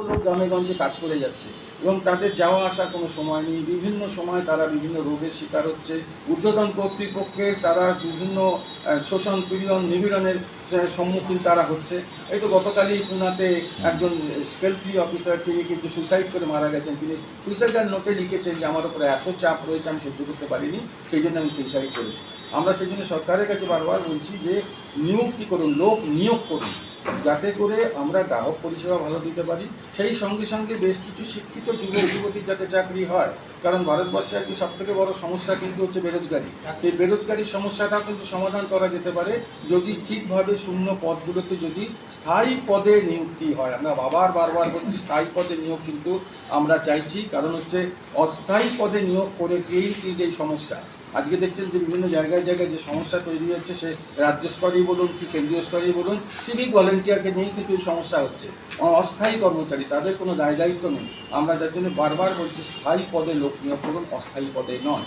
লোক গ্রামেগঞ্জে কাজ করে যাচ্ছে এবং তাদের যাওয়া আসার কোনো সময় নেই। বিভিন্ন সময় তারা বিভিন্ন রোগের শিকার হচ্ছে। ঊর্ধ্বতন কর্তৃপক্ষের তারা বিভিন্ন শোষণ পীড়ন নিপীড়নের সম্মুখীন তারা হচ্ছে। এই তো গতকালই পুনাতে একজন স্কেল 3 অফিসার তিনি কিন্তু সুইসাইড করে মারা গেছেন। তিনি সুইসাইডার নোটে লিখেছেন যে আমার উপরে এত চাপ রয়েছে আমি সহ্য করতে পারিনি, সেই জন্য আমি সুইসাইড করেছি। আমরা সেই জন্য সরকারের কাছে বারবার বলছি যে নিযুক্তি করুন, লোক নিয়োগ করুন, যাতে করে আমরা গ্রাহক পরিষেবা ভালো দিতে পারি। সেই সঙ্গে সঙ্গে বেশ কিছু শিক্ষিত যুবক যুবতীর যাতে চাকরি হয়, কারণ ভারতবর্ষে একটি সবথেকে বড় সমস্যা কিন্তু হচ্ছে বেরোজগারি। এই বেরোজগারির সমস্যাটাও কিন্তু সমাধান করা যেতে পারে যদি ঠিকভাবে শূন্য পদগুলোতে যদি স্থায়ী পদে নিযুক্তি হয়। আমরা বারবার বলছি স্থায়ী পদে নিয়োগ কিন্তু আমরা চাইছি, কারণ হচ্ছে অস্থায়ী পদে নিয়োগ করে গিয়েই কিন্তু এই সমস্যা। আজকে দেখছেন যে বিভিন্ন জায়গায় যে সমস্যা তৈরি হচ্ছে, সে রাজ্য স্তরেই বলুন কি কেন্দ্রীয় স্তরেই বলুন, সিভিক ভলেন্টিয়ারকে নিয়েই কিন্তু এই সমস্যা হচ্ছে। অস্থায়ী কর্মচারী, তাদের কোনো দায় দায়িত্ব নেই। আমরা যার জন্য বারবার বলছি স্থায়ী পদে লোক নিয়োগ করুন, অস্থায়ী পদে নয়।